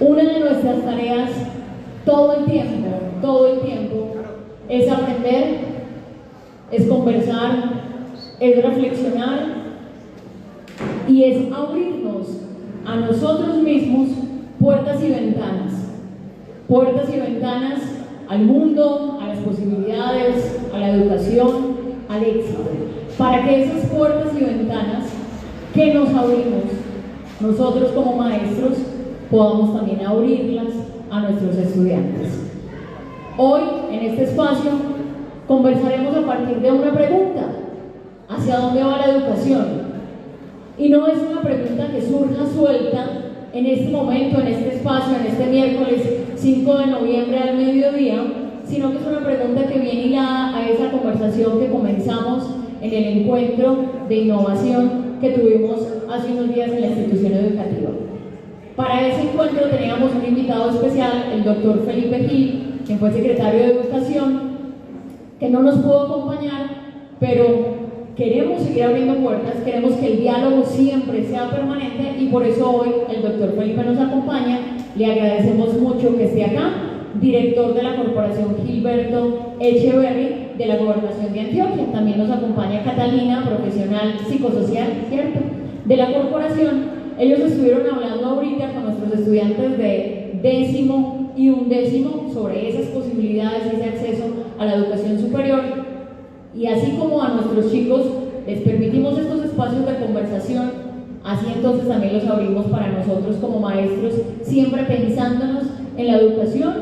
Una de nuestras tareas todo el tiempo, es aprender, es conversar, es reflexionar y es abrirnos a nosotros mismos puertas y ventanas al mundo, a las posibilidades, a la educación, al éxito, para que esas puertas y ventanas que nos abrimos nosotros como maestros podamos también abrirlas a nuestros estudiantes. Hoy, en este espacio, conversaremos a partir de una pregunta: ¿hacia dónde va la educación? Y no es una pregunta que surja suelta en este momento, en este espacio, en este miércoles 5 de noviembre al mediodía, sino que es una pregunta que viene hilada a esa conversación que comenzamos en el encuentro de innovación que tuvimos hace unos días en la institución educativa. Para ese encuentro teníamos un invitado especial, el doctor Felipe Gil, quien fue secretario de Educación, que no nos pudo acompañar, pero queremos seguir abriendo puertas, queremos que el diálogo siempre sea permanente y por eso hoy el doctor Felipe nos acompaña. Le agradecemos mucho que esté acá, director de la Corporación Gilberto Echeverry de la Gobernación de Antioquia. También nos acompaña Catalina, profesional psicosocial, ¿cierto?, de la corporación. Ellos estuvieron hablando ahorita con nuestros estudiantes de 10º y 11º sobre esas posibilidades y ese acceso a la educación superior. Y así como a nuestros chicos les permitimos estos espacios de conversación, así entonces también los abrimos para nosotros como maestros, siempre pensándonos en la educación,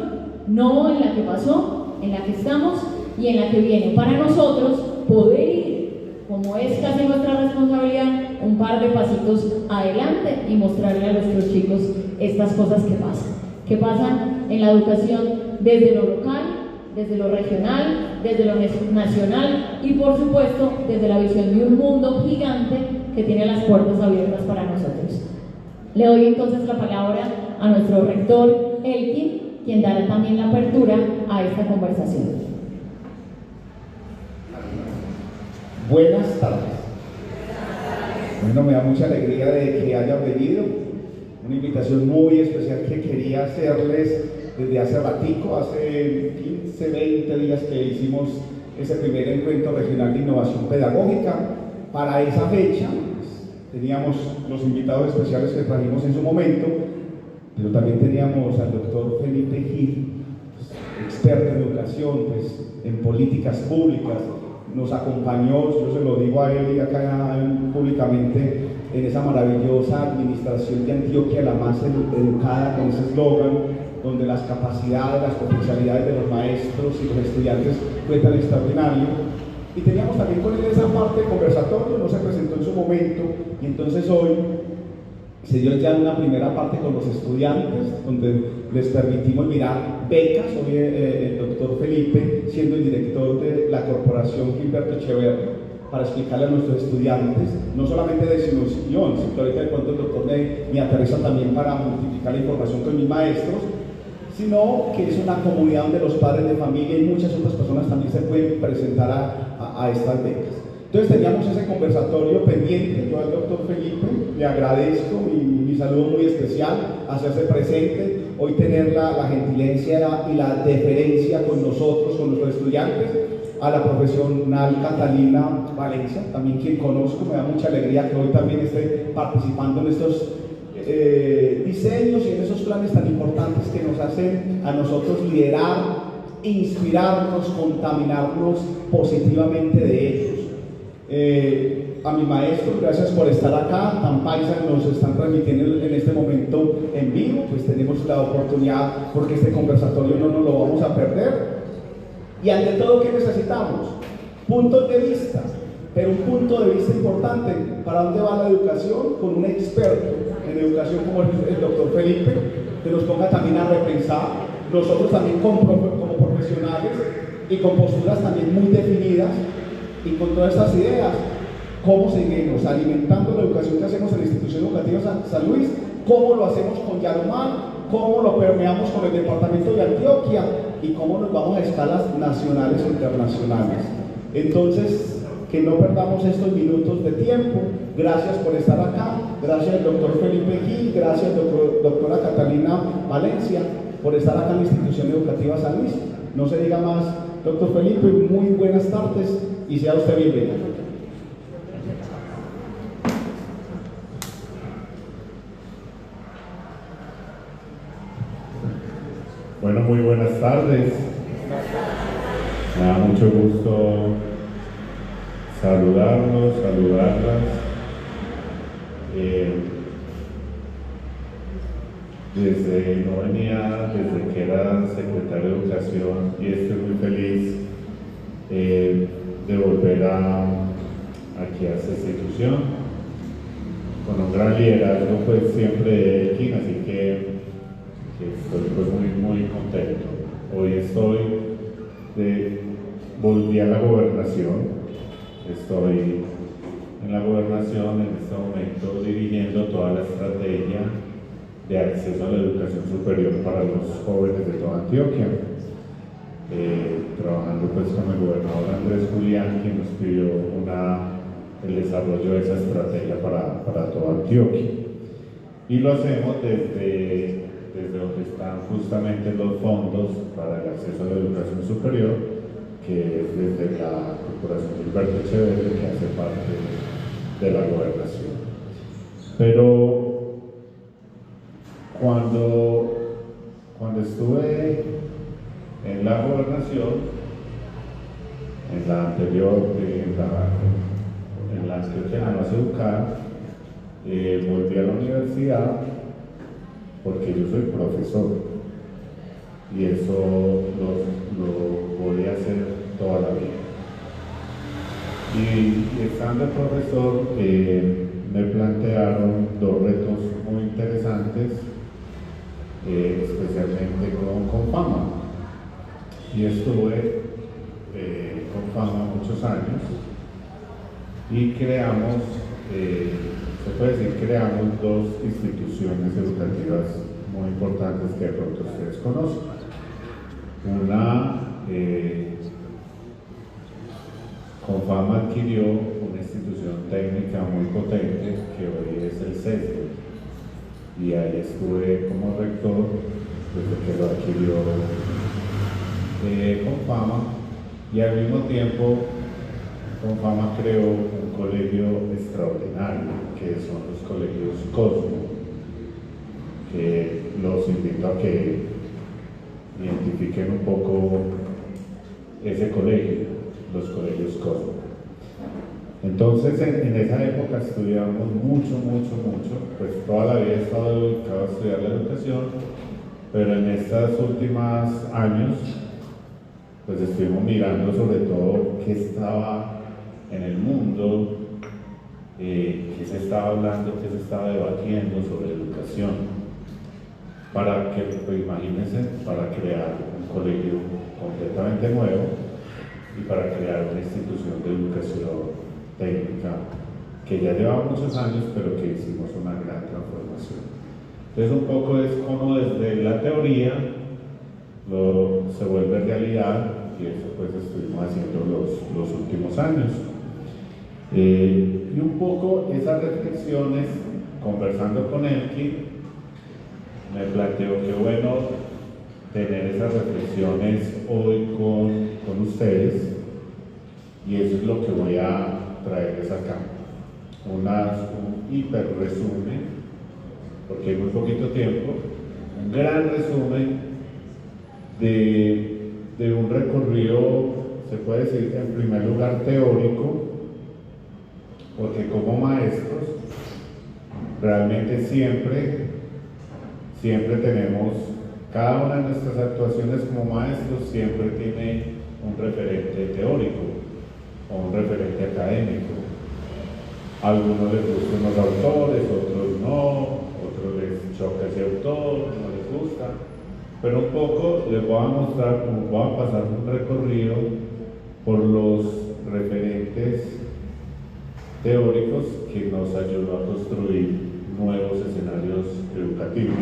no en la que pasó, en la que estamos y en la que viene, para nosotros poder ir, como es casi nuestra responsabilidad, un par de pasitos adelante y mostrarle a nuestros chicos estas cosas que pasan en la educación desde lo local, desde lo regional, desde lo nacional y por supuesto desde la visión de un mundo gigante que tiene las puertas abiertas para nosotros. Le doy entonces la palabra a nuestro rector Elkin, quien dará también la apertura a esta conversación. Buenas tardes. Bueno, me da mucha alegría de que hayan venido. Una invitación muy especial que quería hacerles desde hace ratico, hace 15, 20 días que hicimos ese primer encuentro regional de innovación pedagógica. Para esa fecha pues, teníamos los invitados especiales que trajimos en su momento, pero también teníamos al doctor Felipe Gil, experto en educación, pues, en políticas públicas. Nos acompañó, yo se lo digo a él y acá públicamente, en esa maravillosa administración de Antioquia, la más educada, con ese eslogan, donde las capacidades, las potencialidades de los maestros y los estudiantes fue tan extraordinario. Y teníamos también con él esa parte de conversatorio, no se presentó en su momento, y entonces hoy se dio ya una primera parte con los estudiantes, donde les permitimos mirar becas. Hoy el doctor Felipe, siendo el director de la Corporación Gilberto Echeverry, para explicarle a nuestros estudiantes, no solamente de Sinoción, sino que ahorita de pronto el doctor me aterriza también para multiplicar la información con mis maestros, sino que es una comunidad donde los padres de familia y muchas otras personas también se pueden presentar a estas becas. Entonces teníamos ese conversatorio pendiente. Yo al doctor Felipe le agradezco mi saludo muy especial, hacerse presente, hoy tener la gentileza y la deferencia con nosotros, con nuestros estudiantes, a la profesional Catalina Valencia, también quien conozco, me da mucha alegría que hoy también esté participando en estos diseños y en esos planes tan importantes que nos hacen a nosotros liderar, inspirarnos, contaminarnos positivamente de ellos. A mi maestro, gracias por estar acá. Tan paisa nos están transmitiendo en este momento en vivo, pues tenemos la oportunidad, porque este conversatorio no nos lo vamos a perder. Y ante todo, ¿qué necesitamos? Puntos de vista, pero un punto de vista importante. ¿Para dónde va la educación? Con un experto en educación como el doctor Felipe, que nos ponga también a repensar, nosotros también como profesionales y con posturas también muy definidas y con todas estas ideas, cómo seguimos alimentando la educación que hacemos en la institución educativa San Luis, cómo lo hacemos con Yaromar, cómo lo permeamos con el departamento de Antioquia y cómo nos vamos a escalas nacionales e internacionales. Entonces, que no perdamos estos minutos de tiempo Gracias por estar acá, gracias doctor Felipe Gil, gracias doctora Catalina Valencia por estar acá en la institución educativa San Luis. No se diga más, doctor Felipe, muy buenas tardes y sea usted bienvenido. Bueno, muy buenas tardes. Me da mucho gusto saludarlos, saludarlas. Desde que era secretario de Educación, y estoy muy feliz de volver aquí a esta institución con un gran liderazgo pues siempre de Elkin, así que estoy pues muy contento. Hoy volví a la gobernación, estoy en la gobernación en este momento dirigiendo toda la estrategia de acceso a la educación superior para los jóvenes de toda Antioquia, trabajando pues con el gobernador Andrés Julián, quien nos pidió el desarrollo de esa estrategia para toda Antioquia, y lo hacemos desde donde están justamente los fondos para el acceso a la educación superior, que es desde la Corporación Gilberto Echeverri, que hace parte de la gobernación. Pero cuando estuve en la gobernación, en la anterior, en la Antioquia Más Educada, volví a la universidad porque yo soy profesor y eso lo voy a hacer toda la vida. Y estando profesor, me plantearon dos retos muy interesantes, especialmente con Confama. Y estuve con Confama muchos años y creamos, se puede decir, creamos dos instituciones educativas muy importantes que de pronto ustedes conocen. Una, Confama adquirió una institución técnica muy potente que hoy es el CESDE, y ahí estuve como rector desde que lo adquirió Confama, y al mismo tiempo Confama creó un colegio extraordinario que son los colegios Cosmo, que los invito a que identifiquen un poco ese colegio, los colegios Cosmo. Entonces en esa época estudiamos mucho, pues toda la vida he estado dedicado a estudiar la educación, pero en estos últimos años pues estuvimos mirando sobre todo qué estaba en el mundo, qué se estaba hablando, qué se estaba debatiendo sobre educación, para que, pues imagínense, para crear un colegio completamente nuevo y para crear una institución de educación técnica que ya llevaba muchos años, pero que hicimos una gran transformación. Entonces un poco es como desde la teoría se vuelve realidad, y eso pues estuvimos haciendo los últimos años. Y un poco esas reflexiones, conversando con Elkin, me planteo que bueno tener esas reflexiones hoy con ustedes, y eso es lo que voy a traerles acá. Un hiper resumen, porque hay muy poquito tiempo, un gran resumen de un recorrido, se puede decir, en primer lugar teórico, porque como maestros realmente siempre tenemos, cada una de nuestras actuaciones como maestros siempre tiene un referente teórico o un referente académico. A algunos les gustan los autores, otros no, otros les choca ese autor, no les gusta, pero un poco les voy a mostrar, voy a pasar un recorrido por los referentes teóricos que nos ayudó a construir nuevos escenarios educativos.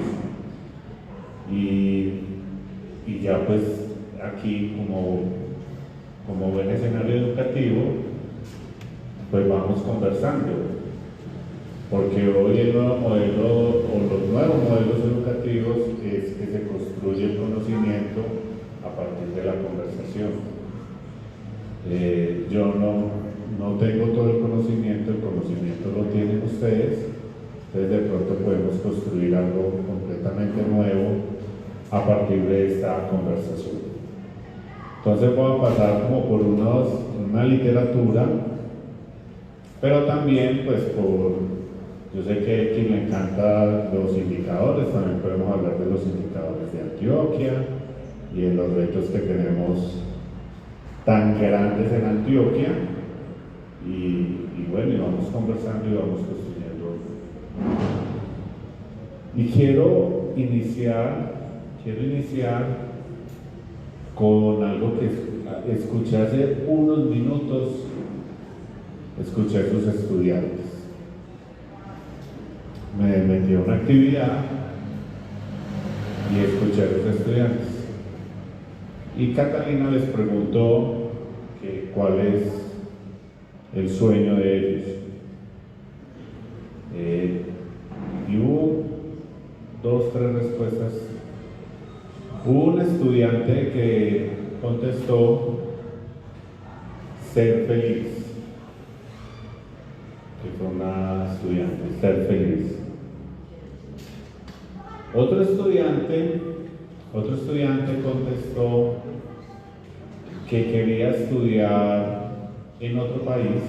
Y ya pues aquí como buen escenario educativo, pues vamos conversando. porque hoy el nuevo modelo o los nuevos modelos educativos es que se construye el conocimiento a partir de la conversación. Yo no tengo todo el conocimiento lo tienen ustedes, entonces de pronto podemos construir algo completamente nuevo a partir de esta conversación. Entonces voy a pasar como por una literatura, pero también pues yo sé que a quien le encanta los indicadores, también podemos hablar de los indicadores de Antioquia y de los retos que tenemos tan grandes en Antioquia, y bueno, y vamos conversando y vamos construyendo. Y quiero iniciar con algo que escuché hace unos minutos, escuché a sus estudiantes. Me metí a una actividad y escuché a los estudiantes. Y Catalina les preguntó cuál es el sueño de ellos. Y hubo 2, 3 respuestas. Hubo un estudiante que contestó ser feliz, que fue una estudiante, ser feliz. Otro estudiante contestó que quería estudiar en otro país,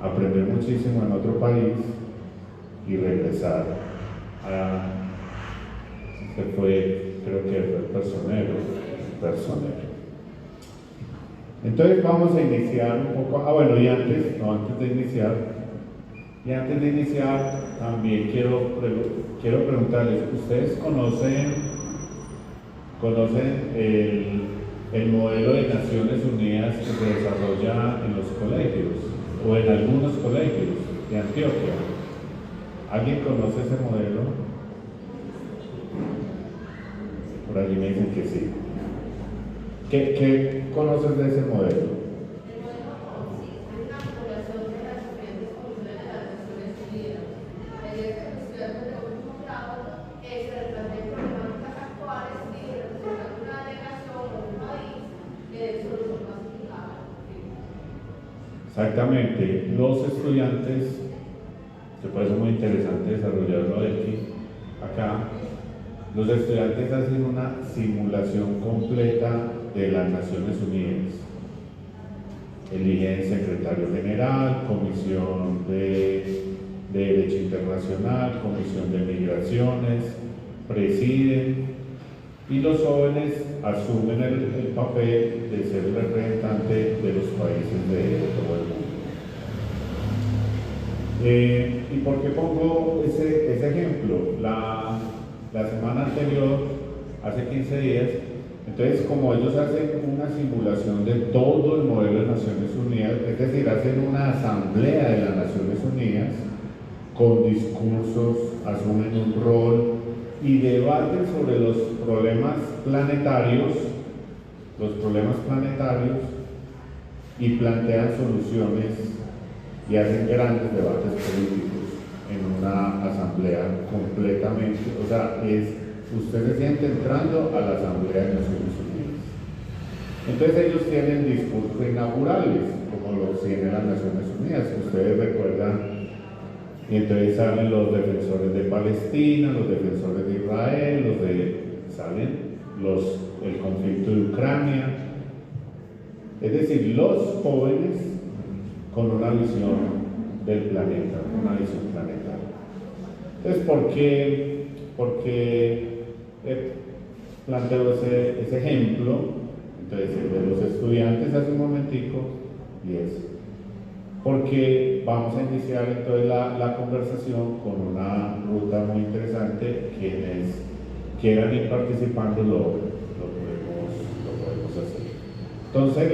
aprender muchísimo en otro país y regresar creo que fue personero. Entonces vamos a iniciar un poco, y antes de iniciar también quiero preguntarles, ¿ustedes conocen el modelo de Naciones Unidas que se desarrolla en los colegios o en algunos colegios de Antioquia? ¿Alguien conoce ese modelo? Por allí me dicen que sí. ¿Qué conoces de ese modelo? Exactamente, los estudiantes, que parece muy interesante desarrollarlo acá, los estudiantes hacen una simulación completa de las Naciones Unidas. Eligen secretario general, comisión de Derecho Internacional, comisión de Migraciones, presiden, y los jóvenes asumen el papel de ser el representante de los países de todo el mundo. ¿Y por qué pongo ese ejemplo? La semana anterior, hace 15 días, entonces como ellos hacen una simulación de todo el modelo de Naciones Unidas, es decir, hacen una asamblea de las Naciones Unidas con discursos, asumen un rol y debaten sobre los problemas planetarios y plantean soluciones y hacen grandes debates políticos en una asamblea completamente, usted se siente entrando a la Asamblea de Naciones Unidas. Entonces ellos tienen discursos inaugurales, como los tienen las Naciones Unidas, que ustedes recuerdan. Y entonces salen los defensores de Palestina, los defensores de Israel, el conflicto de Ucrania. Es decir, los jóvenes con una visión del planeta, una visión planetaria. Entonces, ¿por qué planteo ese ejemplo? Entonces, el de los estudiantes hace un momentico, y es porque vamos a iniciar entonces la conversación con una ruta muy interesante. Quienes quieran ir participando lo podemos hacer. Entonces,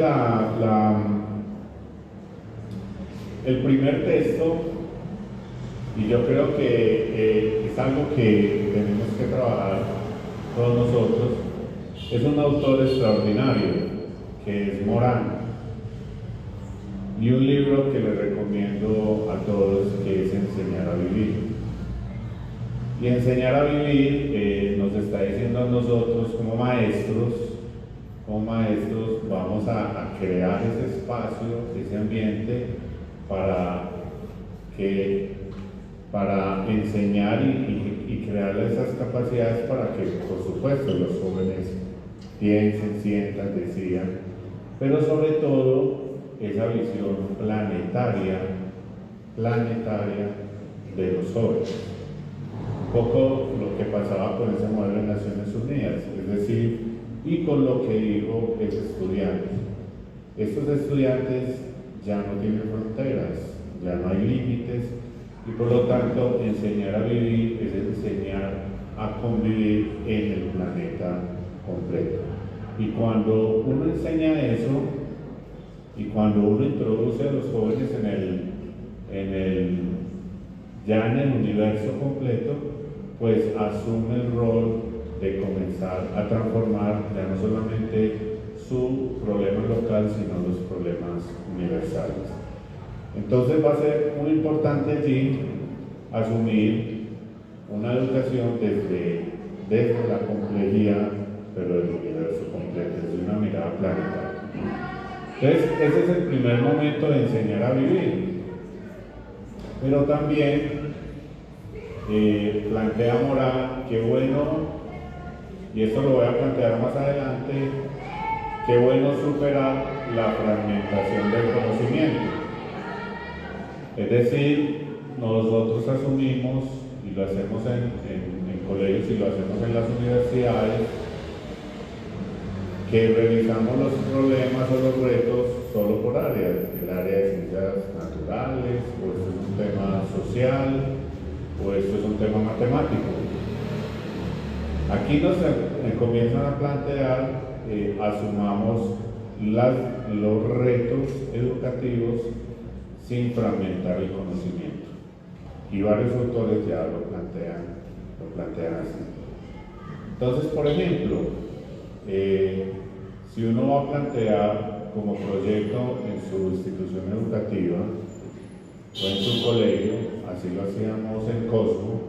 el primer texto, y yo creo que es algo que tenemos que trabajar todos nosotros, es un autor extraordinario, que es Morán, y un libro que le recomiendo a Y enseñar a vivir nos está diciendo a nosotros como maestros vamos a crear ese espacio, ese ambiente para enseñar y crear esas capacidades para que, por supuesto, los jóvenes piensen, sientan, decidan, pero sobre todo esa visión planetaria de los jóvenes. Un poco lo que pasaba con ese modelo de Naciones Unidas, es decir, y con lo que dijo ese estudiante. Estos estudiantes ya no tienen fronteras, ya no hay límites, y por lo tanto enseñar a vivir es enseñar a convivir en el planeta completo. Y cuando uno enseña eso, y cuando uno introduce a los jóvenes ya en el universo completo, pues asume el rol de comenzar a transformar ya no solamente su problema local, sino los problemas universales. Entonces va a ser muy importante allí asumir una educación desde la complejidad, pero del universo completo, desde una mirada planetaria. Entonces, ese es el primer momento de enseñar a vivir. Pero también plantea Morán, qué bueno, y esto lo voy a plantear más adelante, qué bueno superar la fragmentación del conocimiento. Es decir, nosotros asumimos, y lo hacemos en colegios y lo hacemos en las universidades, que revisamos los problemas o los retos solo por áreas, el área de ciencias naturales, o esto es un tema social, o esto es un tema matemático. Aquí nos comienzan a plantear, asumamos los retos educativos sin fragmentar el conocimiento. Y varios autores ya lo plantean así. Entonces, por ejemplo, si uno va a plantear como proyecto en su institución educativa o en su colegio, así lo hacíamos en Cosmo,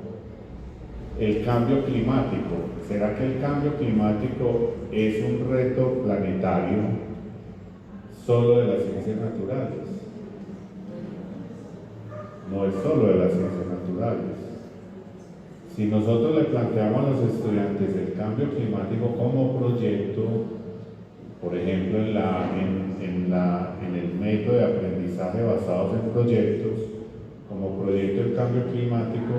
el cambio climático. ¿Será que el cambio climático es un reto planetario solo de las ciencias naturales? No es solo de las ciencias naturales. Si nosotros le planteamos a los estudiantes el cambio climático como proyecto, por ejemplo en el método de aprendizaje basados en proyectos, como proyecto del cambio climático,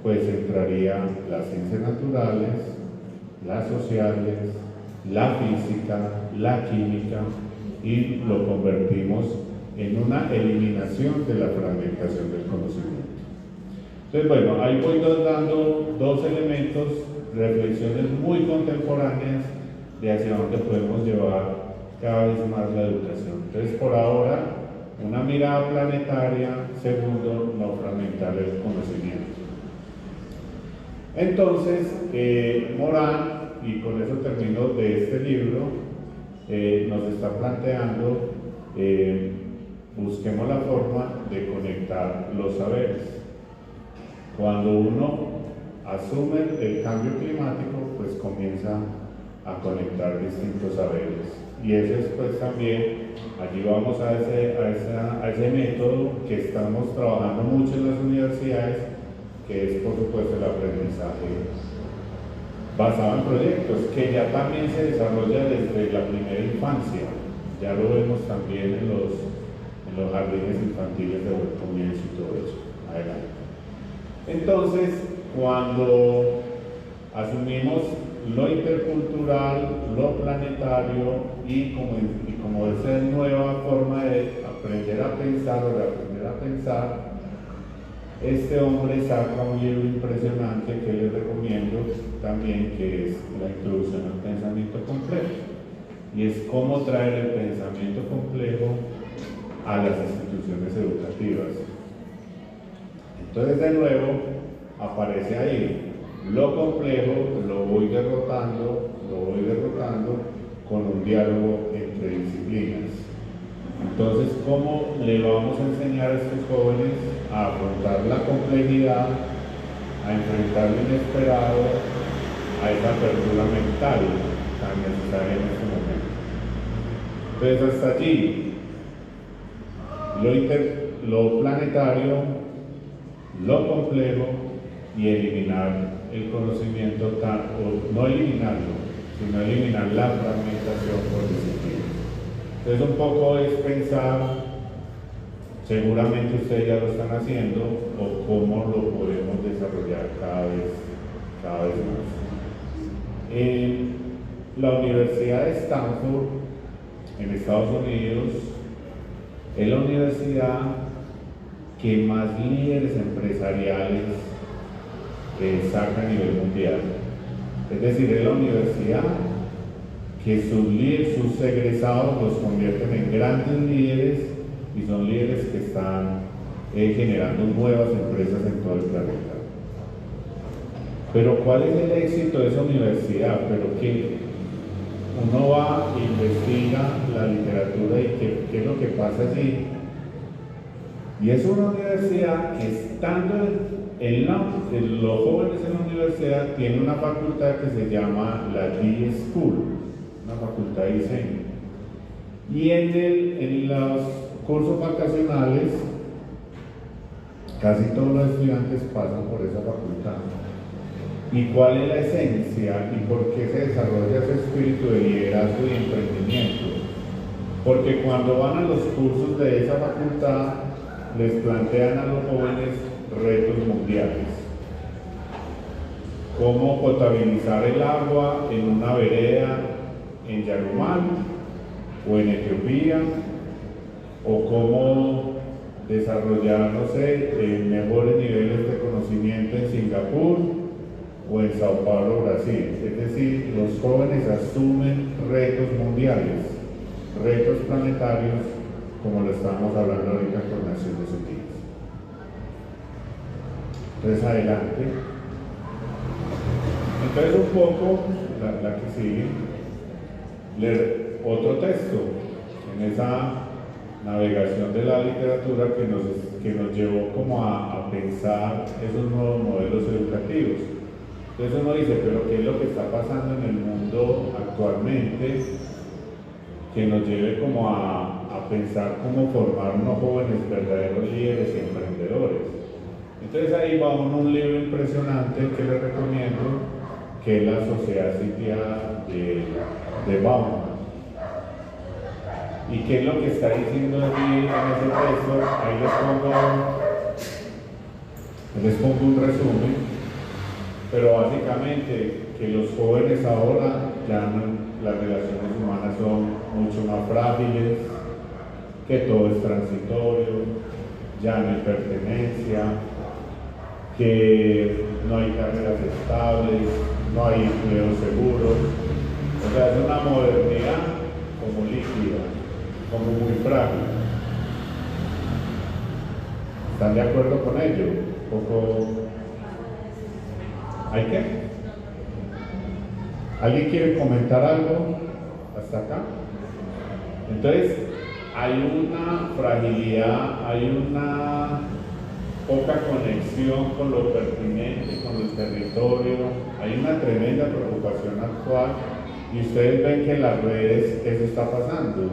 pues entraría las ciencias naturales, las sociales, la física, la química, y lo convertimos en una eliminación de la fragmentación del conocimiento. Entonces, bueno, ahí voy dando dos elementos, reflexiones muy contemporáneas de hacia dónde podemos llevar cada vez más la educación. Entonces, por ahora, una mirada planetaria. Segundo, no fragmentar el conocimiento. Entonces, Morán, y con eso termino de este libro, nos está planteando, busquemos la forma de conectar los saberes. Cuando uno asume el cambio climático, pues comienza a conectar distintos saberes. Y ese es pues también, allí vamos a ese método que estamos trabajando mucho en las universidades, que es por supuesto el aprendizaje basado en proyectos, que ya también se desarrolla desde la primera infancia. Ya lo vemos también en los jardines infantiles de Buen Comienzo y todo eso. Adelante. Entonces, cuando asumimos lo intercultural, lo planetario y como esa nueva forma de aprender a pensar o de aprender a pensar, este hombre saca un libro impresionante que les recomiendo también, que es La Introducción al Pensamiento Complejo, y es cómo traer el pensamiento complejo a las instituciones educativas. Entonces, de nuevo, aparece ahí lo complejo, lo voy derrotando con un diálogo entre disciplinas. Entonces, ¿cómo le vamos a enseñar a estos jóvenes a afrontar la complejidad a enfrentar lo inesperado, a esa apertura mental tan necesaria en este momento. Entonces hasta allí, lo planetario, lo complejo y eliminar el conocimiento, o no eliminarlo, sino eliminar la fragmentación por disciplina. Entonces un poco es pensar, seguramente ustedes ya lo están haciendo, o cómo lo podemos desarrollar cada vez más. En la Universidad de Stanford, en Estados Unidos, es la universidad que más líderes empresariales saca a nivel mundial. Es decir, es la universidad que sus egresados los convierten en grandes líderes y son líderes que están generando nuevas empresas en todo el planeta. Pero ¿cuál es el éxito de esa universidad? Pero que uno va, investiga la literatura y qué es lo que pasa allí. Y es una universidad que, estando los jóvenes en la universidad, tiene una facultad que se llama la D School, una facultad de diseño. Y en los cursos vacacionales, casi todos los estudiantes pasan por esa facultad. ¿Y cuál es la esencia y por qué se desarrolla ese espíritu de liderazgo y emprendimiento? Porque cuando van a los cursos de esa facultad, les plantean a los jóvenes retos mundiales. Cómo potabilizar el agua en una vereda en Yarumal o en Etiopía, o cómo desarrollar, no sé, mejores niveles de conocimiento en Singapur o en Sao Paulo, Brasil. Es decir, los jóvenes asumen retos mundiales, retos planetarios, como lo estábamos hablando ahorita con Naciones Unidas. Entonces, adelante. Entonces, un poco, la que sigue, leer otro texto en esa navegación de la literatura que nos llevó como a pensar esos nuevos modelos educativos. Entonces uno dice, pero ¿qué es lo que está pasando en el mundo actualmente que nos lleve como a pensar cómo formar unos jóvenes verdaderos líderes y emprendedores? Entonces ahí va un libro impresionante que les recomiendo, que es La Sociedad Sitiada de Bauman. ¿Y qué es lo que está diciendo allí en ese texto? Ahí les pongo un resumen, pero básicamente que los jóvenes ahora ya las relaciones humanas son mucho más frágiles, que todo es transitorio, ya no hay pertenencia, que no hay carreras estables, no hay empleos seguros. O sea, es una modernidad como líquida, como muy frágil. ¿Están de acuerdo con ello? Poco. ¿Hay qué? ¿Alguien quiere comentar algo hasta acá? Entonces, hay una fragilidad, hay una poca conexión con lo pertinente, con el territorio, hay una tremenda preocupación actual y ustedes ven que en las redes eso está pasando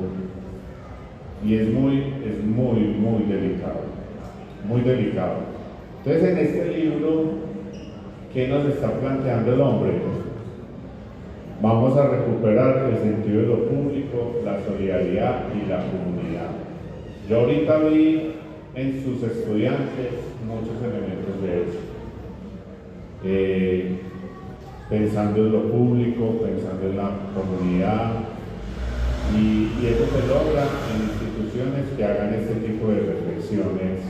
y es muy delicado, muy delicado. Entonces en este libro, ¿qué nos está planteando el hombre? Vamos a recuperar el sentido de lo público, la solidaridad y la comunidad. Yo ahorita vi en sus estudiantes muchos elementos de eso. Pensando en lo público, pensando en la comunidad, y eso se logra en instituciones que hagan este tipo de reflexiones,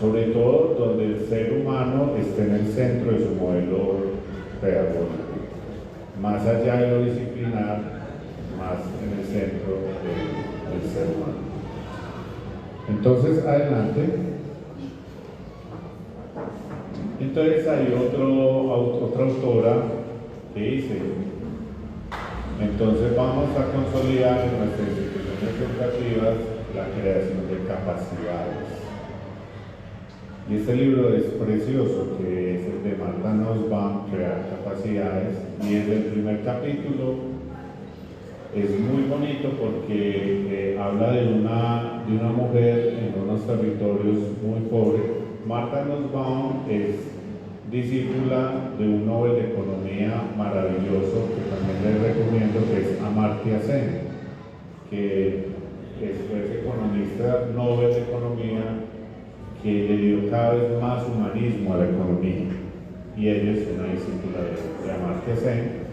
sobre todo donde el ser humano esté en el centro de su modelo pedagógico, más allá de lo disciplinar, más en el centro del ser humano. Entonces, adelante. Entonces hay otra autora que dice, entonces vamos a consolidar en nuestras instituciones educativas la creación de capacidades. Y este libro es precioso, que es el de Martha Nussbaum, Crear Capacidades, y en el primer capítulo es muy bonito porque habla de una mujer en unos territorios muy pobres. Martha Nussbaum es discípula de un Nobel de Economía maravilloso que también les recomiendo, que es Amartya Sen, que es economista Nobel de Economía, que le dio cada vez más humanismo a la economía, y ella es una discípula de Amartya Sen.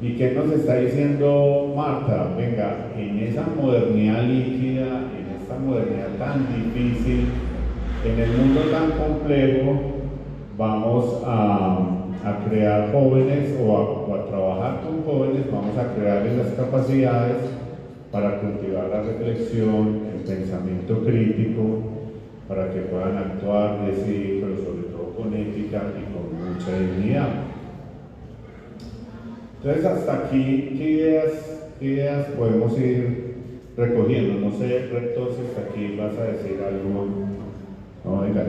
¿Y qué nos está diciendo Marta? Venga, en esa modernidad líquida, en esta modernidad tan difícil, en el mundo tan complejo, vamos a crear jóvenes o a trabajar con jóvenes, vamos a crearles las capacidades para cultivar la reflexión, el pensamiento crítico, para que puedan actuar, decidir, pero sobre todo con ética y con mucha dignidad. Entonces, hasta aquí, ¿qué ideas podemos ir recogiendo? No sé, rector, si hasta aquí vas a decir algo. No, diga.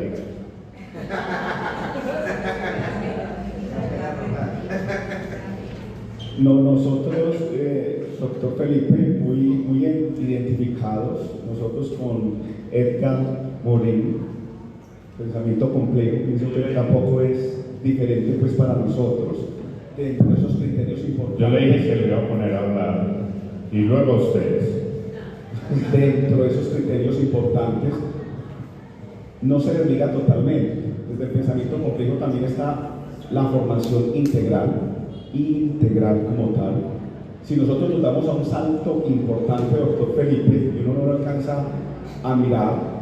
No, nosotros, doctor Felipe, muy identificados, nosotros con Edgar Morin, pensamiento complejo, pienso que tampoco es diferente pues para nosotros, dentro de esos criterios importantes. Yo le dije que le iba a poner a hablar, y luego ustedes. Dentro de esos criterios importantes, no se desliga totalmente. Desde el pensamiento complejo también está la formación integral como tal. Si nosotros nos damos a un salto importante, doctor Felipe, y uno no lo alcanza a mirar,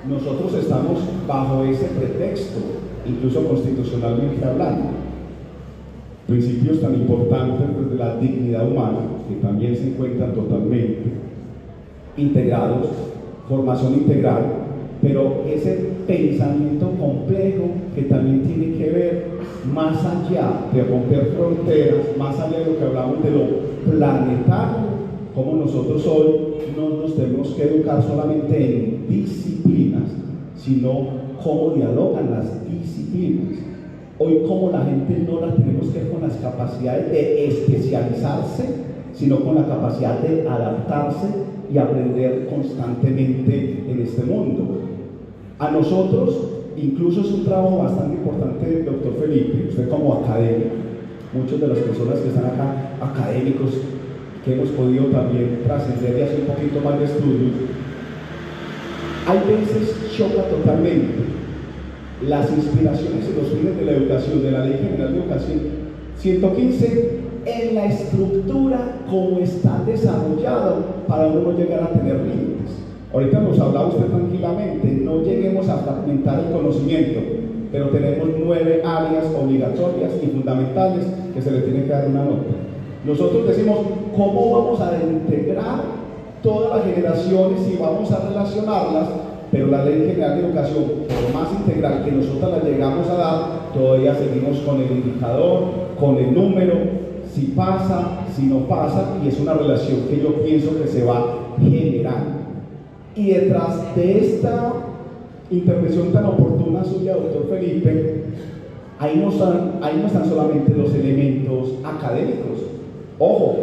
nosotros estamos bajo ese pretexto, incluso constitucionalmente hablando. Principios tan importantes desde la dignidad humana, que también se encuentran totalmente integrados, formación integral, pero ese pensamiento complejo que también tiene que ver más allá de romper fronteras, más allá de lo que hablamos de lo planetario, como nosotros hoy no nos tenemos que educar solamente en disciplinas, sino cómo dialogan las disciplinas. Hoy como la gente no la tenemos que ver con las capacidades de especializarse, sino con la capacidad de adaptarse y aprender constantemente en este mundo. A nosotros, incluso es un trabajo bastante importante, doctor Felipe, usted como académico, muchas de las personas que están acá, académicos, que hemos podido también trascender y hacer un poquito más de estudios, hay veces choca totalmente las inspiraciones y los fines de la educación, de la Ley General de Educación 115, en la estructura como está desarrollado para uno no llegar a tener límites. Ahorita nos hablaba usted tranquilamente, no lleguemos a fragmentar el conocimiento, pero tenemos 9 áreas obligatorias y fundamentales que se le tiene que dar una nota. Nosotros decimos, ¿cómo vamos a integrar todas las generaciones y vamos a relacionarlas? Pero la Ley General de Educación, por más integral que nosotros la llegamos a dar, todavía seguimos con el indicador, con el número, si pasa, si no pasa, y es una relación que yo pienso que se va generando. Y detrás de esta intervención tan oportuna suya, doctor Felipe, ahí no están solamente los elementos académicos. Ojo,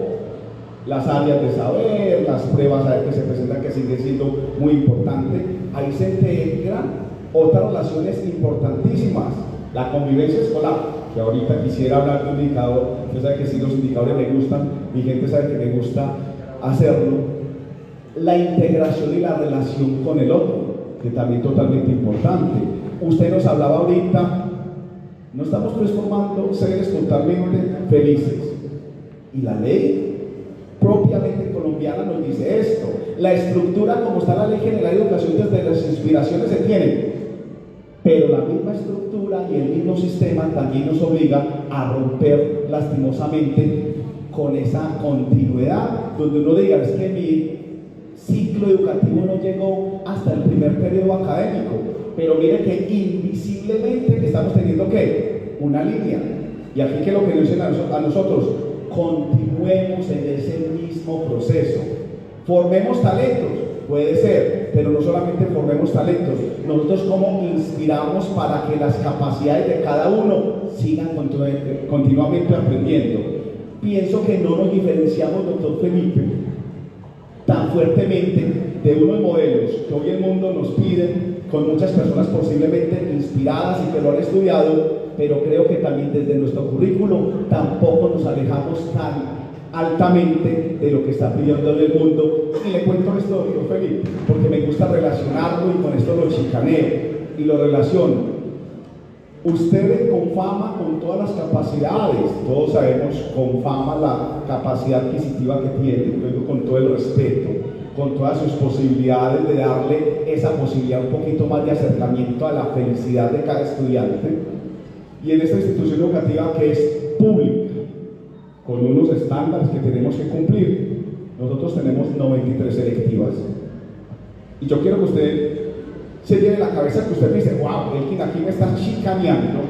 las áreas de saber, las pruebas que se presentan, que sigue siendo muy importante. Ahí se integran otras relaciones importantísimas. La convivencia escolar, que ahorita quisiera hablar de un indicador. Usted sabe que sí, los indicadores me gustan, mi gente sabe que me gusta hacerlo. La integración y la relación con el otro, que también es totalmente importante. Usted nos hablaba ahorita, no estamos pues formando seres totalmente felices. Y la ley propiamente colombiana nos dice esto. La estructura como está la Ley General de Educación, desde las inspiraciones se tiene, pero la misma estructura y el mismo sistema también nos obliga a romper lastimosamente con esa continuidad, donde uno diga, es que mi ciclo educativo no llegó hasta el primer periodo académico, pero mire que invisiblemente estamos teniendo ¿qué? Una línea. Y aquí que lo que nos dicen a nosotros, continuemos en ese mismo proceso, formemos talentos, puede ser, pero no solamente formemos talentos, nosotros cómo inspiramos para que las capacidades de cada uno sigan continuamente aprendiendo. Pienso que no nos diferenciamos, doctor Felipe, tan fuertemente de unos modelos que hoy el mundo nos pide, con muchas personas posiblemente inspiradas y que lo han estudiado, pero creo que también desde nuestro currículo tampoco nos alejamos tan altamente de lo que está pidiendo el mundo. Y le cuento esto, doctor Felipe, porque me gusta relacionarlo y con esto lo chicaneo y lo relaciono. Usted con fama, con todas las capacidades, todos sabemos con fama la capacidad adquisitiva que tiene, luego con todo el respeto, con todas sus posibilidades de darle esa posibilidad un poquito más de acercamiento a la felicidad de cada estudiante. Y en esta institución educativa que es pública, con unos estándares que tenemos que cumplir, nosotros tenemos 93 selectivas. Y yo quiero que usted se lleve la cabeza que usted me dice, wow, Elkin, aquí me están chicaneando.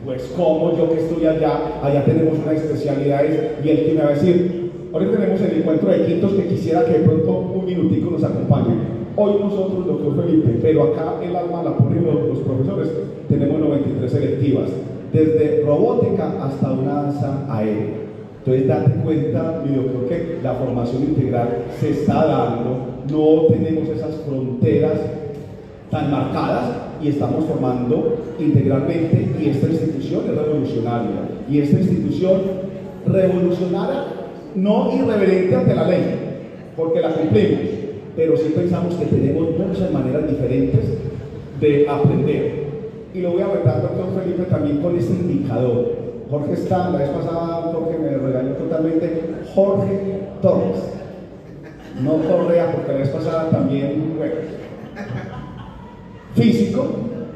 Pues como yo que estoy allá tenemos unas especialidades, y Elkin me va a decir, ahora tenemos el encuentro de quintos que quisiera que de pronto un minutico nos acompañe. Hoy nosotros, doctor Felipe, pero acá el alma la ponen los profesores, tenemos 93 selectivas, desde robótica hasta una danza aérea. Entonces date cuenta, mi doctor, que la formación integral se está dando, no tenemos esas fronteras tan marcadas y estamos formando integralmente, y esta institución es revolucionaria, y esta institución revolucionaria, no irreverente ante la ley, porque la cumplimos, pero sí pensamos que tenemos muchas maneras diferentes de aprender. Y lo voy a retar, doctor Felipe, también con este indicador. Jorge está, la vez pasada Jorge me regañó totalmente, Jorge Torres, no Correa, porque la vez pasada también, bueno, físico,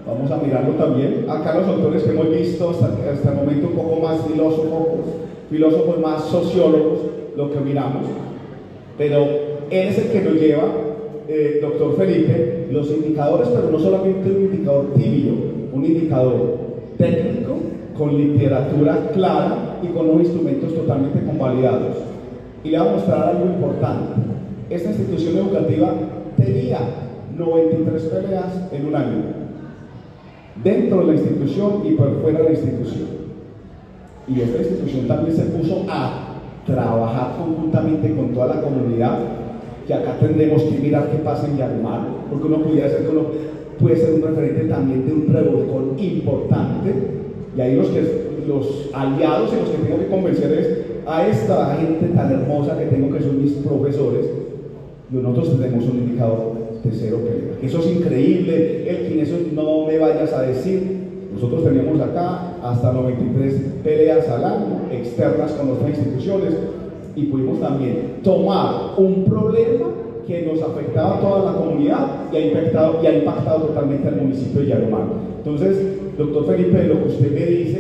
vamos a mirarlo también. Acá los autores que hemos visto hasta el momento un poco más filósofos más sociólogos, lo que miramos, pero él es el que nos lleva, doctor Felipe, los indicadores, pero no solamente un indicador tibio, un indicador técnico, con literatura clara y con unos instrumentos totalmente convalidados. Y le voy a mostrar algo importante. Esta institución educativa tenía 93 peleas en un año, dentro de la institución y por fuera de la institución. Y esta institución también se puso a trabajar conjuntamente con toda la comunidad, que acá tendremos que mirar qué pasa en Yarumal, porque uno puede ser un referente también de un revolcón importante. Y ahí los aliados y los que tengo que convencer es a esta gente tan hermosa que tengo, que son mis profesores. Y nosotros tenemos un indicador de 0 peleas. Eso es increíble, Elkin, eso no me vayas a decir. Nosotros tenemos acá hasta 93 peleas al año, externas con otras instituciones, y pudimos también tomar un problema que nos afectaba a toda la comunidad y ha impactado totalmente al municipio de Yarumal. Entonces, doctor Felipe, lo que usted me dice,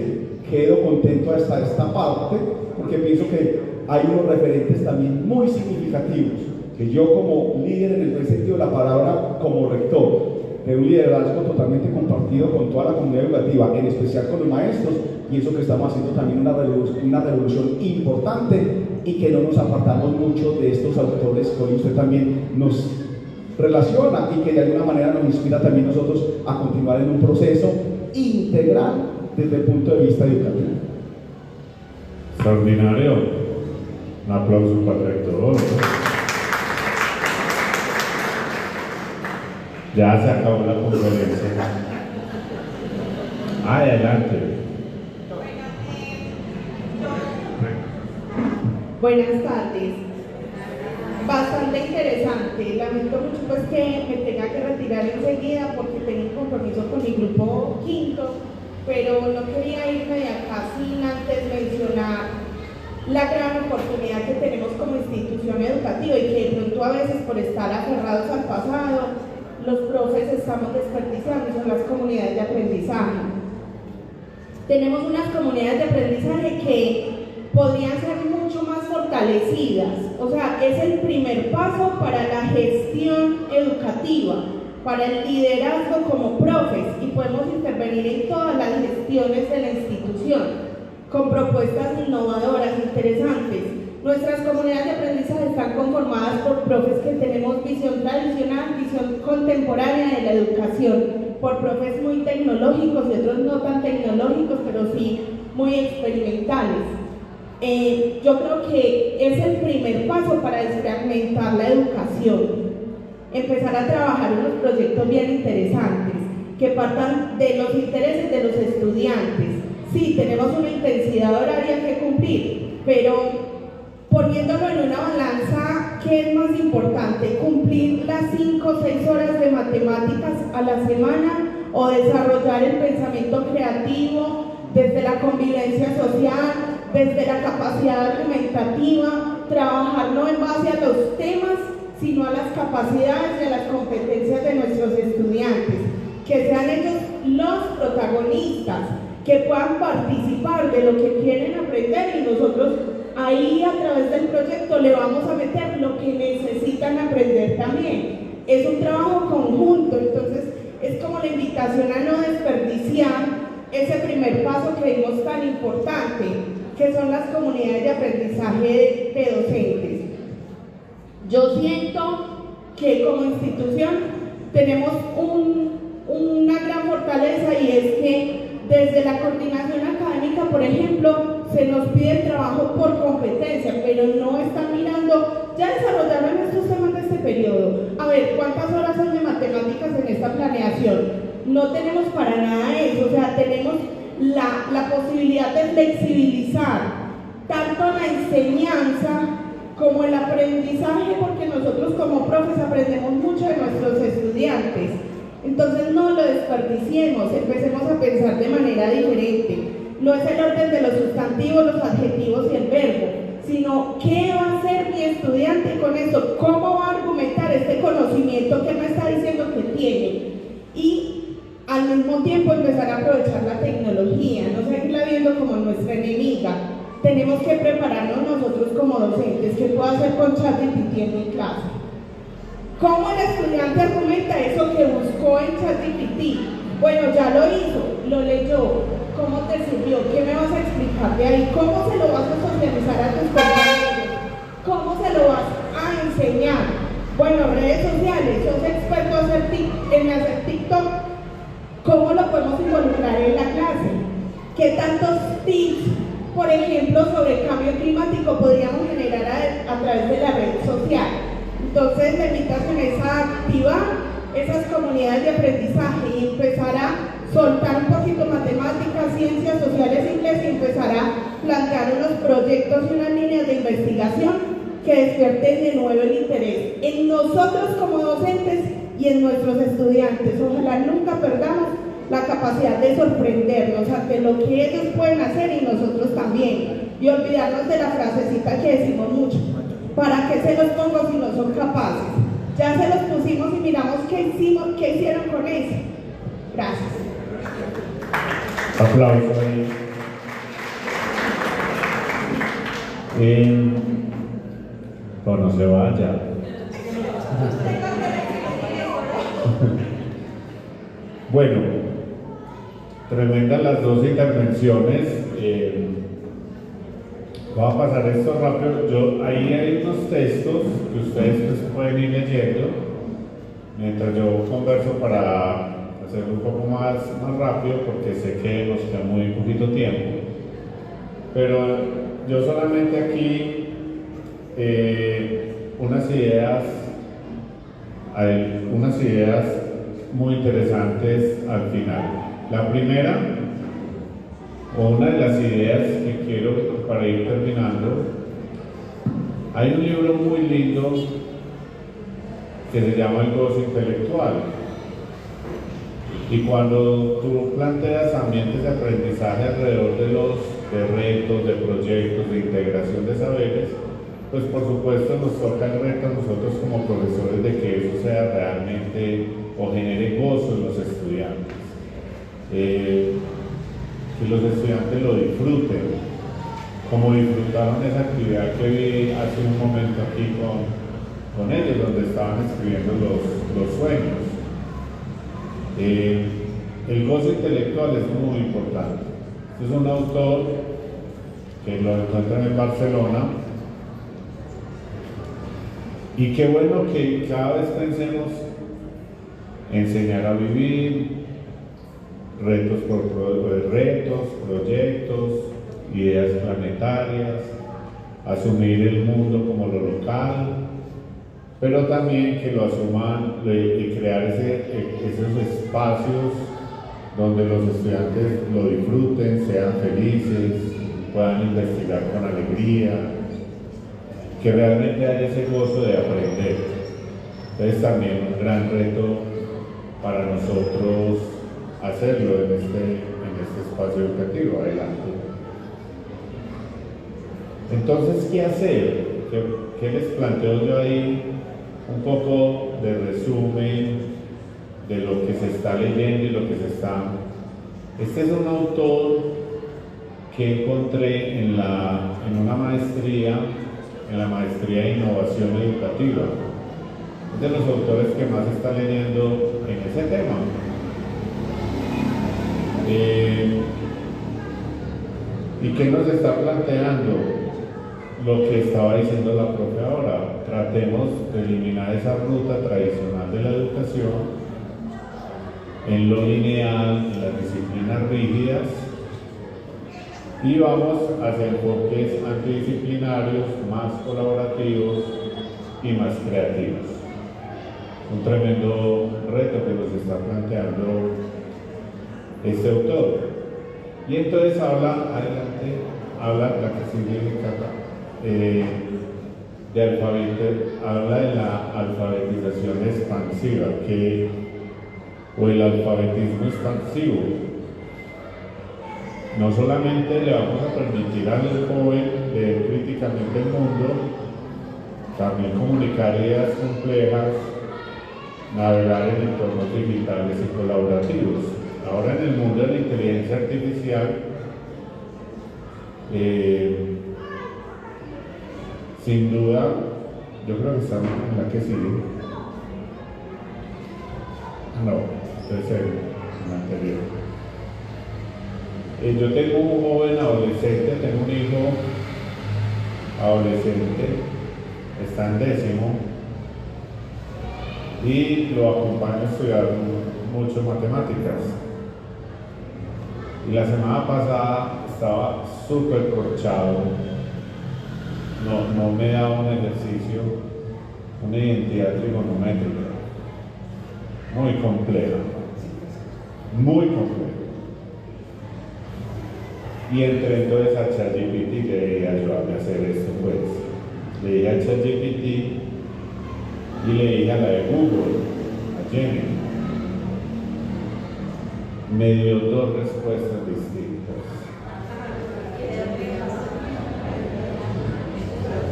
quedo contento hasta esta parte, porque pienso que hay unos referentes también muy significativos, que yo como líder en el buen sentido de la palabra, como rector, de un liderazgo totalmente compartido con toda la comunidad educativa, en especial con los maestros, y eso que estamos haciendo también una revolución importante, y que no nos apartamos mucho de estos autores que hoy usted también nos relaciona y que de alguna manera nos inspira también nosotros a continuar en un proceso integral desde el punto de vista educativo. Extraordinario. Un aplauso para el rector. Ya se acabó la conferencia. Adelante. Buenas tardes. Bastante interesante. Lamento mucho pues que me tenga que retirar enseguida porque tengo un compromiso con mi grupo quinto, pero no quería irme de acá sin antes mencionar la gran oportunidad que tenemos como institución educativa y que de pronto a veces por estar aferrados al pasado, los profes estamos desperdiciando, son las comunidades de aprendizaje. Tenemos unas comunidades de aprendizaje que podrían ser mucho más fortalecidas, o sea, es el primer paso para la gestión educativa, para el liderazgo como profes, y podemos intervenir en todas las gestiones de la institución con propuestas innovadoras, interesantes. Nuestras comunidades de aprendizaje están conformadas por profes que tenemos visión tradicional, visión contemporánea de la educación, por profes muy tecnológicos y otros no tan tecnológicos, pero sí muy experimentales. Yo creo que es el primer paso para desfragmentar la educación, empezar a trabajar en unos proyectos bien interesantes, que partan de los intereses de los estudiantes. Sí, tenemos una intensidad horaria que cumplir, pero poniéndolo en una balanza, ¿qué es más importante? ¿Cumplir las 5 o 6 horas de matemáticas a la semana o desarrollar el pensamiento creativo desde la convivencia social, desde la capacidad argumentativa, trabajar no en base a los temas, sino a las capacidades y a las competencias de nuestros estudiantes? Que sean ellos los protagonistas, que puedan participar de lo que quieren aprender y nosotros ahí a través del proyecto le vamos a meter lo que necesitan aprender también. Es un trabajo conjunto, entonces es como la invitación a no desperdiciar ese primer paso que vimos tan importante, que son las comunidades de aprendizaje de docentes. Yo siento que como institución tenemos una gran fortaleza, y es que desde la coordinación académica, por ejemplo, se nos pide el trabajo por competencia, pero no están mirando, ya desarrollaron estos temas de este periodo, a ver, ¿cuántas horas son de matemáticas en esta planeación? No tenemos para nada eso, o sea, tenemos la posibilidad de flexibilizar tanto la enseñanza como el aprendizaje, porque nosotros como profes aprendemos mucho de nuestros estudiantes. Entonces no lo desperdiciemos, empecemos a pensar de manera diferente. No es el orden de los sustantivos, los adjetivos y el verbo, sino qué va a hacer mi estudiante con esto, cómo va a argumentar este conocimiento que me está diciendo que tiene, y al mismo tiempo empezar a aprovechar la tecnología, no seguirla viendo como nuestra enemiga. Tenemos que prepararnos nosotros como docentes. ¿Qué puedo hacer con ChatGPT en mi clase? ¿Cómo el estudiante argumenta eso que buscó en ChatGPT? Bueno, ya lo hizo, lo leyó. ¿Cómo te sirvió? ¿Qué me vas a explicar de ahí? ¿Cómo se lo vas a socializar a tus compañeros? ¿Cómo se lo vas a enseñar? Bueno, redes sociales, sos experto en hacer TikTok. ¿Cómo lo podemos involucrar en la clase? ¿Qué tantos tips, por ejemplo, sobre el cambio climático podríamos generar a través de la red social? Entonces, la invitación es a activar esas comunidades de aprendizaje y empezar a soltar un poquito matemáticas, ciencias sociales, inglés, y empezar a plantear unos proyectos y unas líneas de investigación que despierten de nuevo el interés en nosotros como docentes y en nuestros estudiantes. Ojalá nunca perdamos la capacidad de sorprendernos ante lo que ellos pueden hacer y nosotros también, y olvidarnos de la frasecita que decimos mucho: ¿para qué se los pongo si no son capaces? Ya se los pusimos y miramos qué hicieron con eso. Gracias. Aplausos ahí. No se vaya. Bueno, tremendas las dos intervenciones. Voy a pasar esto rápido. Ahí hay unos textos que ustedes pues pueden ir leyendo mientras yo converso, para hacerlo un poco más rápido, porque sé que nos queda muy poquito tiempo. Pero yo solamente aquí unas ideas muy interesantes al final. La primera, o una de las ideas que quiero para ir terminando, hay un libro muy lindo que se llama El gozo intelectual, y cuando tú planteas ambientes de aprendizaje alrededor de retos, de proyectos, de integración de saberes, pues por supuesto nos toca el reto a nosotros como profesores de que eso sea realmente o genere gozo en los estudiantes, que los estudiantes lo disfruten, como disfrutaron esa actividad que vi hace un momento aquí con ellos, donde estaban escribiendo los sueños. El gozo intelectual es muy importante. Este es un autor que lo encuentran en Barcelona, Y qué bueno que cada vez pensemos enseñar a vivir, retos, proyectos, ideas planetarias, asumir el mundo como lo local, pero también que lo asuman y crear esos espacios donde los estudiantes lo disfruten, sean felices, puedan investigar con alegría, que realmente haya ese gozo de aprender. Entonces también un gran reto para nosotros hacerlo en este espacio educativo. Adelante. Entonces, ¿qué hacer? ¿Qué les planteo yo ahí? Un poco de resumen de lo que se está leyendo y lo que se está... Este es un autor que encontré en una maestría, en la maestría de innovación educativa. Es de los autores que más está leyendo en ese tema. ¿Y qué nos está planteando? Lo que estaba diciendo la profe ahora, tratemos de eliminar esa ruta tradicional de la educación en lo lineal, en las disciplinas rígidas, y vamos hacia enfoques antidisciplinarios, más colaborativos y más creativos. Un tremendo reto que nos está planteando este autor. Y entonces habla la que sigue acá. Habla de la alfabetización expansiva o el alfabetismo expansivo. No solamente le vamos a permitir al joven leer críticamente el mundo, también comunicar ideas complejas, navegar en entornos digitales y colaborativos. Ahora en el mundo de la inteligencia artificial, sin duda, yo creo que estamos en la que sigue. No, entonces en la anterior. Yo tengo un joven adolescente, tengo un hijo adolescente, está en 10º y lo acompaño a estudiar mucho matemáticas. Y la semana pasada estaba súper corchado. No me daba un ejercicio, una identidad trigonométrica muy compleja, muy compleja. Y entré entonces a ChatGPT y le dije, ayúdame a hacer esto, pues. Le dije a ChatGPT y le dije a la de Google, a Jenny. Me dio 2 respuestas distintas.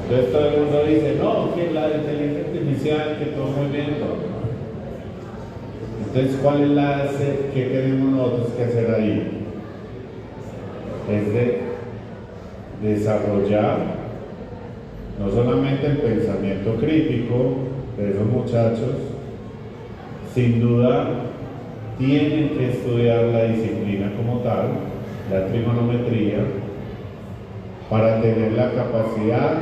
Entonces todo el mundo dice, no, que la inteligencia artificial, que todo muy bien, todo. Entonces, ¿cuál es qué tenemos nosotros que hacer ahí? Es de desarrollar no solamente el pensamiento crítico de esos muchachos, sin duda tienen que estudiar la disciplina como tal, la trigonometría, para tener la capacidad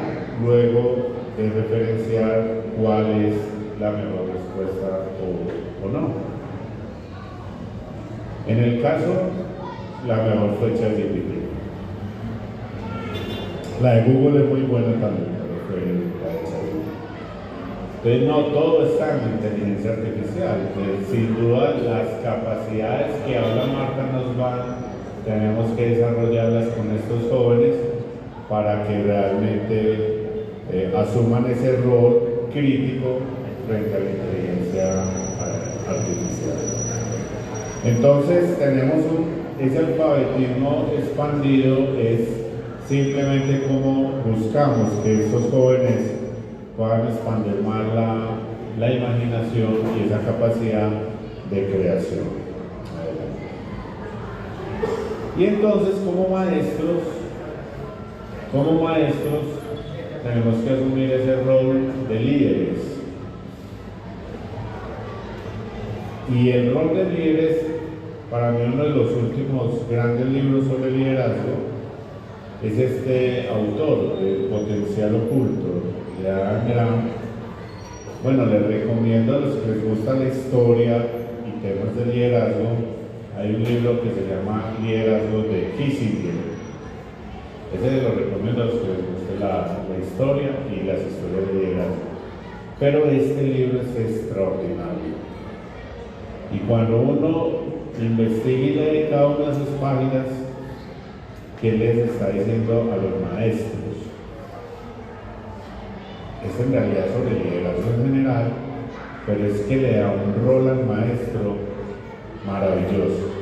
luego de referenciar cuál es la mejor respuesta o no. En el caso, la mejor fue ChatGPT. La de Google es muy buena también, pero fue la de ChatGPT. Entonces no todo está en la inteligencia artificial. Entonces, sin duda las capacidades que ahora Marta nos tenemos que desarrollarlas con estos jóvenes para que realmente asuman ese rol crítico frente a la inteligencia artificial. Entonces tenemos ese alfabetismo expandido, es simplemente como buscamos que estos jóvenes puedan expandir más la imaginación y esa capacidad de creación. Y entonces como maestros tenemos que asumir ese rol de líderes. Y el rol de líderes, para mí uno de los últimos grandes libros sobre liderazgo es este autor, El potencial oculto, de Adam Grant, Bueno, les recomiendo a los que les gusta la historia y temas de liderazgo, hay un libro que se llama Liderazgo de Kissinger. Ese lo recomiendo a los que les guste la historia y las historias de liderazgo. Pero este libro es extraordinario. Y cuando uno investiga y lee cada una de sus páginas, ¿qué les está diciendo a los maestros? Es en realidad sobre liderazgo en general, pero es que le da un rol al maestro maravilloso.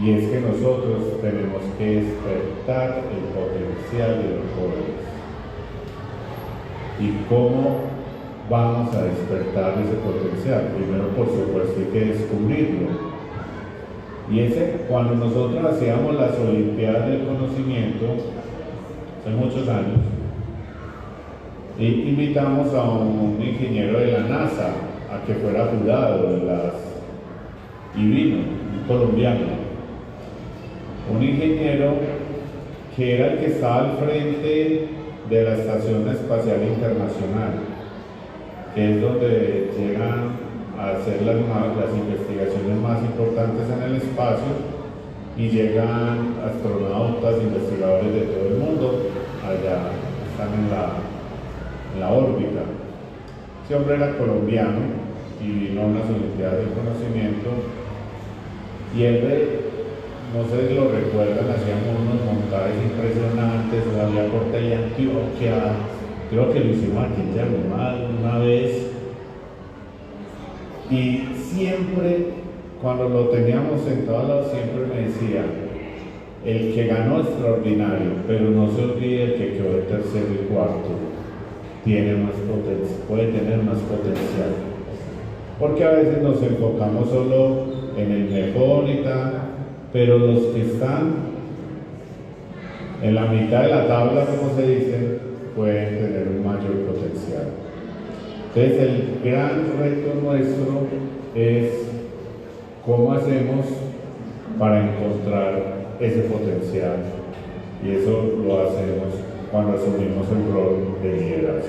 Y es que nosotros tenemos que despertar el potencial de los jóvenes. ¿Y cómo vamos a despertar ese potencial? Primero, por supuesto, hay que descubrirlo. Y ese, cuando nosotros hacíamos las Olimpiadas del Conocimiento, hace muchos años, y invitamos a un ingeniero de la NASA a que fuera jurado de y vino, un colombiano, un ingeniero que era el que estaba al frente de la Estación Espacial Internacional, que es donde llegan a hacer las investigaciones más importantes en el espacio y llegan astronautas, investigadores de todo el mundo, allá están en la órbita. Ese hombre era colombiano y vino a unas Olimpiadas del Conocimiento y él, no sé si lo recuerdan, hacíamos unos montajes impresionantes, había por Antioquia, creo que lo hicimos aquí en Yarumal una vez, y siempre cuando lo teníamos sentado al lado siempre me decía: el que ganó extraordinario, pero no se olvide el que quedó de tercero y cuarto, puede tener más potencial, porque a veces nos enfocamos solo en el mejor y tal, pero los que están en la mitad de la tabla, como se dice, pueden tener un mayor potencial. Entonces el gran reto nuestro es cómo hacemos para encontrar ese potencial, y eso lo hacemos cuando asumimos el rol de liderazgo.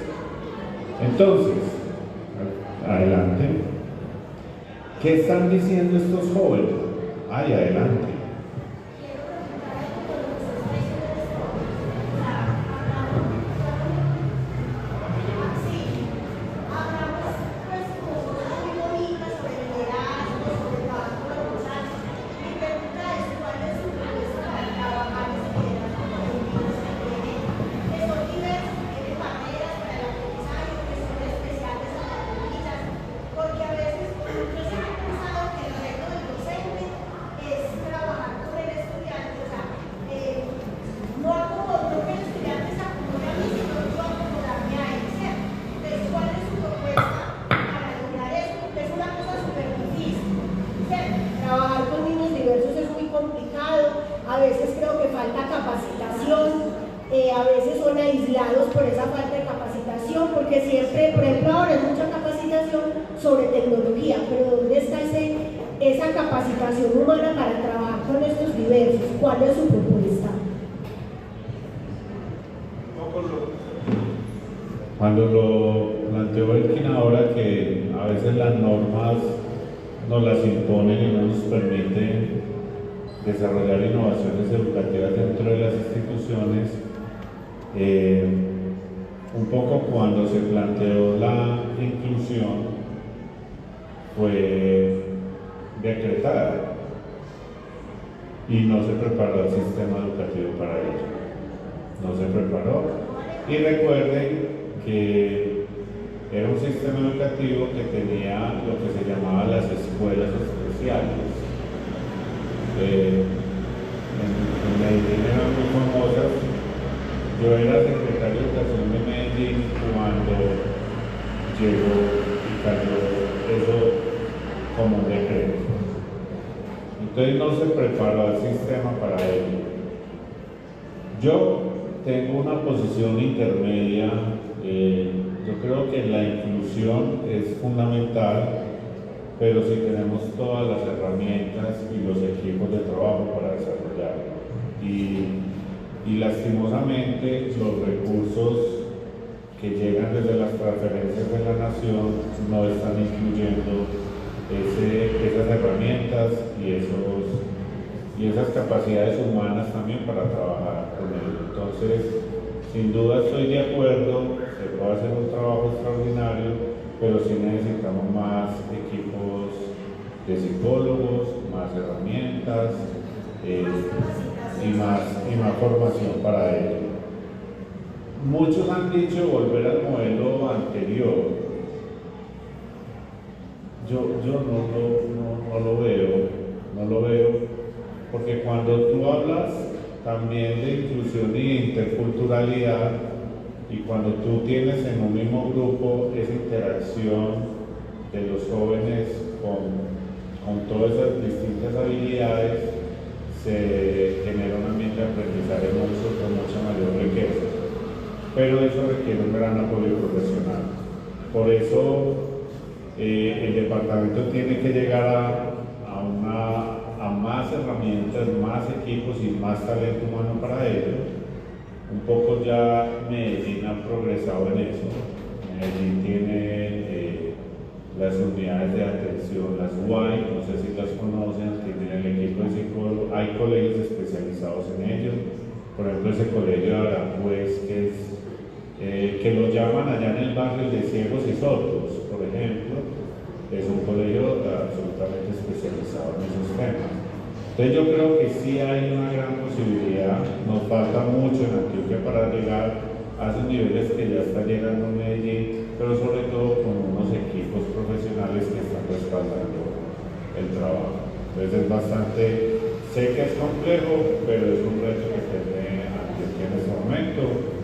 Entonces, adelante. ¿Qué están diciendo estos jóvenes? Ay, adelante. A veces creo que falta capacitación, a veces son aislados por esa falta de capacitación, porque siempre, por ejemplo, ahora hay mucha capacitación sobre tecnología, pero ¿dónde está esa capacitación humana para trabajar con estos diversos? ¿Cuál es su propuesta? Cuando lo planteó Elkin ahora, que a veces las normas nos las imponen y no nos permiten desarrollar innovaciones educativas dentro de las instituciones, un poco cuando se planteó la inclusión fue decretada y no se preparó el sistema educativo para ello, no se preparó. Y recuerden que era un sistema educativo que tenía lo que se llamaba las escuelas especiales. En Medellín eran muy famosas. Yo era secretario de Educación de Medellín cuando llegó y cayó eso como un decreto. Entonces no se preparó el sistema para ello. Yo tengo una posición intermedia. Yo creo que la inclusión es fundamental, pero si tenemos todas las herramientas y los equipos de trabajo para desarrollarlo. Y lastimosamente los recursos que llegan desde las transferencias de la nación no están incluyendo esas herramientas y esas capacidades humanas también para trabajar con ello. Entonces, sin duda estoy de acuerdo, se puede hacer un trabajo extraordinario, pero sí necesitamos más equipos de psicólogos, más herramientas y más formación para ello. Muchos han dicho volver al modelo anterior. Yo no lo veo, porque cuando tú hablas también de inclusión y interculturalidad, y cuando tú tienes en un mismo grupo esa interacción de los jóvenes con todas esas distintas habilidades, se genera un ambiente de aprendizaje con mucha mayor riqueza. Pero eso requiere un gran apoyo profesional. Por eso el departamento tiene que llegar a más herramientas, más equipos y más talento humano para ello. Un poco ya Medellín ha progresado en eso. Medellín tiene las unidades de atención, las UAI, no sé si las conocen, tienen el equipo de psicólogos, hay colegios especializados en ello. Por ejemplo, ese colegio de Aranjuez, que lo llaman allá en el barrio de ciegos y sordos, por ejemplo, es un colegio absolutamente especializado en esos temas. Entonces yo creo que sí hay una gran posibilidad, nos falta mucho en Antioquia para llegar a esos niveles que ya está llegando Medellín, pero sobre todo con unos equipos profesionales que están respaldando el trabajo. Entonces es bastante, sé que es complejo, pero es un reto que tiene Antioquia en este momento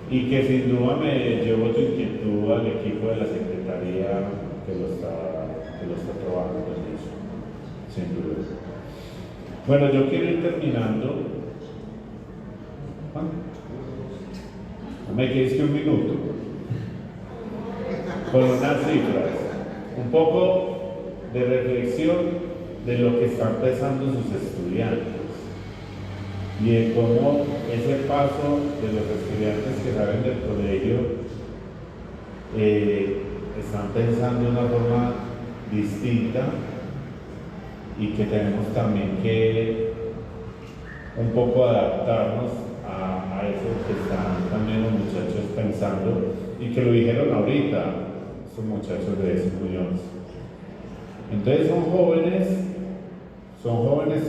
y que sin duda me llevo tu inquietud al equipo de la Secretaría que lo está trabajando en eso, sin duda. Bueno, yo quiero ir terminando. No me quedes que un minuto. Con unas cifras. Un poco de reflexión de lo que están pensando sus estudiantes y de cómo ese paso de los estudiantes que salen del colegio están pensando de una forma distinta y que tenemos también que un poco adaptarnos a eso que están también los muchachos pensando y que lo dijeron ahorita, estos muchachos de 10 millones. Entonces son jóvenes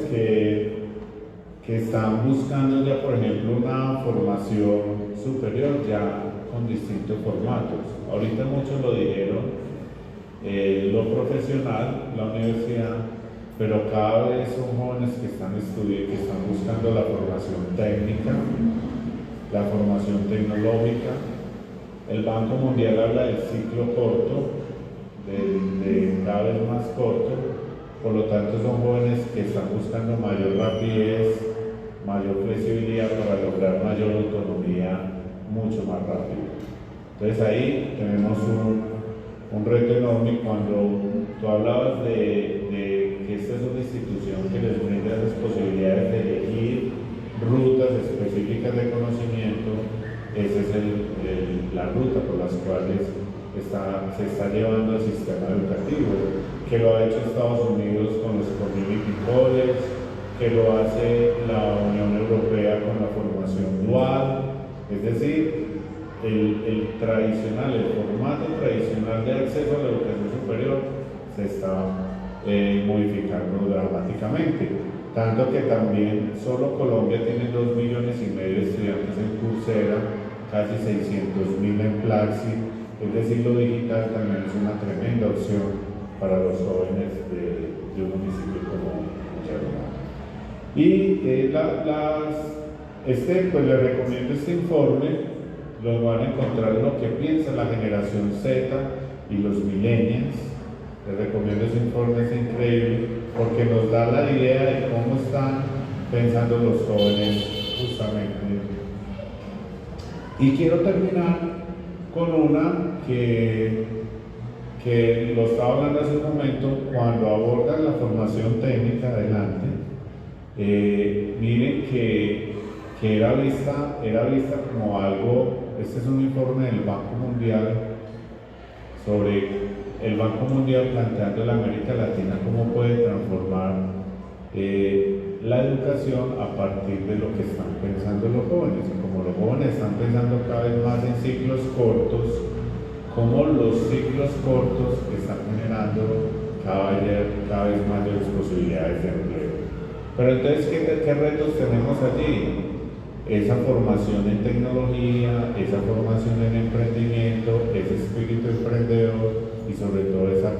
que están buscando ya, por ejemplo, una formación superior ya con distintos formatos. Ahorita muchos lo dijeron, lo profesional, la universidad, pero cada vez son jóvenes que están estudiando, que están buscando la formación técnica, la formación tecnológica. El Banco Mundial habla del ciclo corto, de cada vez más corto, por lo tanto son jóvenes que están buscando mayor rapidez, mayor flexibilidad para lograr mayor autonomía mucho más rápido. Entonces ahí tenemos un reto enorme. Cuando tú hablabas de que esta es una institución que les brinda esas posibilidades de elegir rutas específicas de conocimiento, esa es la ruta por las cuales se está llevando el sistema educativo, que lo ha hecho Estados Unidos con los community colleges, que lo hace la Unión Europea con la formación dual, es decir, el tradicional, el formato tradicional de acceso a la educación superior se está modificando dramáticamente, tanto que también solo Colombia tiene 2,5 millones de estudiantes en Coursera, casi 600,000 en Platzi, es decir, lo digital también es una tremenda opción para los jóvenes de un municipio como Charlotte. Y pues les recomiendo este informe. Lo van a encontrar en lo que piensa la generación Z y los millennials. Les recomiendo ese informe, es increíble, porque nos da la idea de cómo están pensando los jóvenes justamente. Y quiero terminar con una que lo estaba hablando hace un momento, cuando abordan la formación técnica adelante. Miren que era vista como algo este es un informe del Banco Mundial sobre el Banco Mundial planteando la América Latina cómo puede transformar la educación a partir de lo que están pensando los jóvenes. Y como los jóvenes están pensando cada vez más en ciclos cortos, cómo los ciclos cortos están generando cada vez mayores posibilidades de empleo. Pero entonces, ¿qué retos tenemos allí? Esa formación en tecnología, esa formación en emprendimiento, ese espíritu emprendedor y sobre todo esas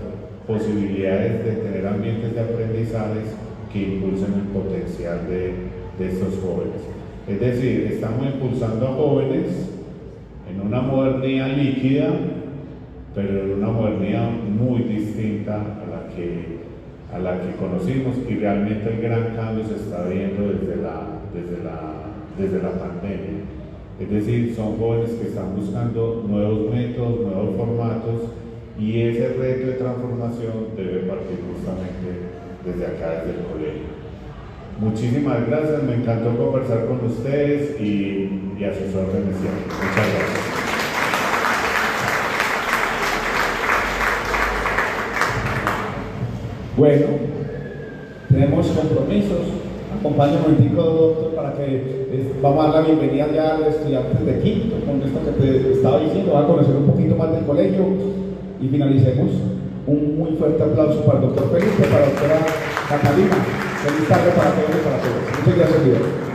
posibilidades de tener ambientes de aprendizajes que impulsen el potencial de estos jóvenes. Es decir, estamos impulsando a jóvenes en una modernidad líquida, pero en una modernidad muy distinta a la que conocimos, y realmente el gran cambio se está viendo desde la pandemia. Es decir, son jóvenes que están buscando nuevos métodos, nuevos formatos, y ese reto de transformación debe partir justamente desde acá, desde el colegio. Muchísimas gracias, me encantó conversar con ustedes y a sus órdenes siempre. Muchas gracias. Bueno, tenemos compromisos. Acompáñame un momentico, doctor, para que vamos a dar la bienvenida ya a los estudiantes de quinto, con esto que te estaba diciendo, va a conocer un poquito más del colegio y finalicemos. Un muy fuerte aplauso para el doctor Felipe, para la doctora Catalina. Feliz tarde para todos y para todos. Muchas gracias, Dios.